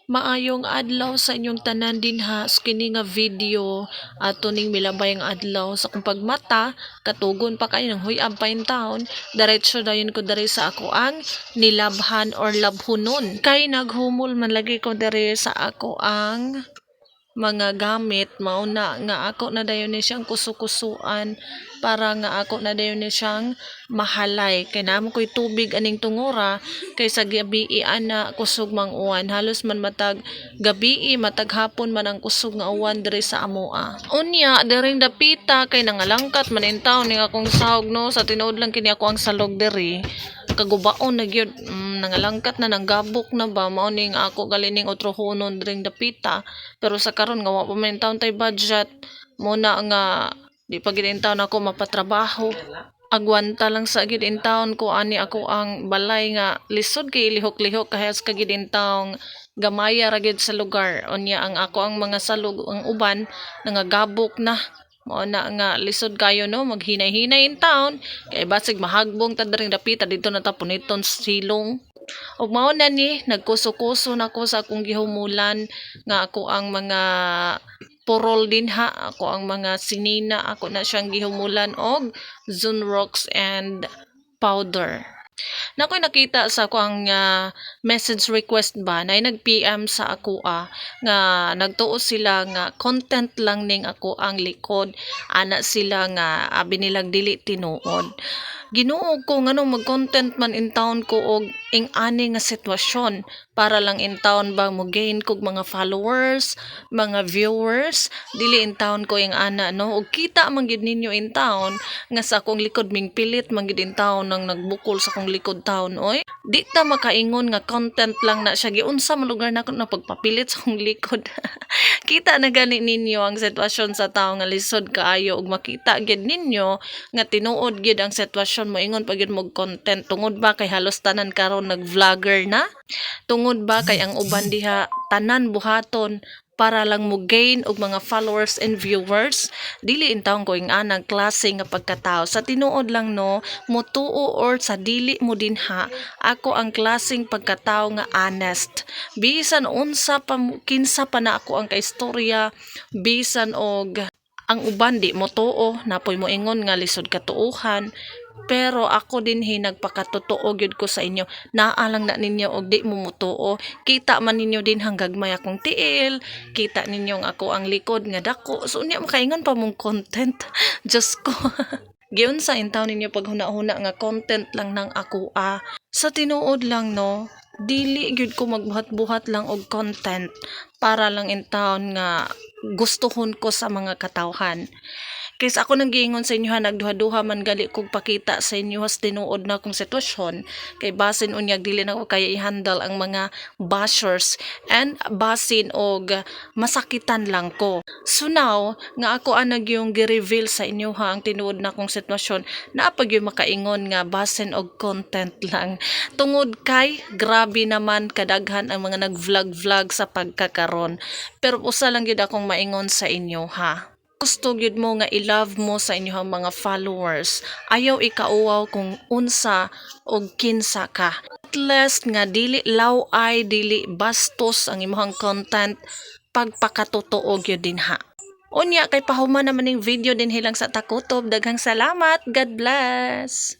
Maayong adlaw sa inyong tanan din ha. So, kini nga video ato ning milabay ang adlaw sa kung pagmata katugon pa kayo ng huy ampain taon diretso dayon ko diri sa ako ang nilabhan or labhunon kay naghumol man lagi ko diri sa ako ang mga gamit mauna nga ako na dayon ni siyang kusukusuan para nga ako na dayon ni siyang mahalay kay namo ko'y tubig aning tungura kay sa gabi ana kusog mang uwan halos man matag gabi matag hapon man ang kusog nga uwan diri sa amoa unya diring dapita kay nangalangkat man in taon ning akong sahog no sa tinuod lang kini ako ang salog diri kagubaon na gyud nangalangkat na nanggabok na ba mao ning ako galining utrohonon dring dapita pero sa karon nga wa pa man taon tay budget mo na nga di pa gid in taon ako mapatrabaho agwanta lang sa gid in taon ko ani ako ang balay nga lisod kay lihok-lihok kahas ka gid in taong gamaya ra gid sa lugar unya ang ako ang mga salog ang uban nangagabok na mao na nga lisod kayo no maghinay-hinay in town kay basig mahagbong ta diri dapita dito na ta puniton silong ug mao na ni nagkuso-kuso na ko sa akong gihumulan nga ako ang mga purol din ha ako ang mga sinina ako na siyang gihumulan og Zunrox and powder na ako'y nakita sa akong message request ba na nag-PM sa ako nga nagtuo sila nga content lang ning ako ang likod ana sila nga abi nilang dili tinuod ginuog ko nganong mag-content man in town ko og ing-ani nga sitwasyon para lang in town ba mo gain kog mga followers, mga viewers, dili in town ko ing ana no og kita man gid ninyo in town nga sa akong likod ming pilit man gid in town nang nagbukol sa akong likod town oy. Di ta makaingon nga content lang na siya giunsa man lugar nako na pagpapilit sa akong likod. Kita na gani ninyo ang sitwasyon sa tao nga lisod kaayo ug makita gid ninyo nga tinuod gid ang sitwasyon mo ingon pa gid mo content tungod ba kay halos tanan karon nag-vlogger na tungod ba kay ang uban diha tanan buhaton para lang mo gain og mga followers and viewers dili intawon ko ing anang klase nga pagkatao sa tinuod lang no mutuo or sa dili mo dinha ako ang klaseng pagkatao nga honest bisan unsa pa kinsa pa na ako ang kaistorya bisan og ang uban di mo tuo napoy mo ingon nga lisod katuuhan pero ako din nagpakatotoo gyud ko sa inyo naalang na ninyo og di mo mutuo kita man ninyo din hanggagmay akong tiil kita ninyo ako ang likod nga dako so unya makaingon pa mong content just ko giun sa intaw ninyo pag huna-huna nga content lang nang ako sa tinuod lang no dili gyud ko magbuhat-buhat lang og content para lang in town nga gustuhon ko sa mga katawhan kaysa ako nang giingon sa inyo nagduha-duha man gali kog pakita sa inyo has tinuod na akong sitwasyon kay basin unyag dili na ko kaya i-handle ang mga bashers and basin og masakitan lang ko so now nga ako anag yung gi-reveal sa inyo ang tinuod na akong sitwasyon naapag yung makaingon nga basin og content lang tungod kay grabe naman kadaghan ang mga nag-vlog sa pagkakaron pero usa lang gyud akong maingon sa inyo gusto gyud mo nga i-love mo sa inyong mga followers ayaw ikauwaw kung unsa og kinsa ka at least nga dili law-ay dili bastos ang imong content pagpakatotoo gyud din unya kay pahuman naman ning video din hilang sa takutob daghang salamat God bless.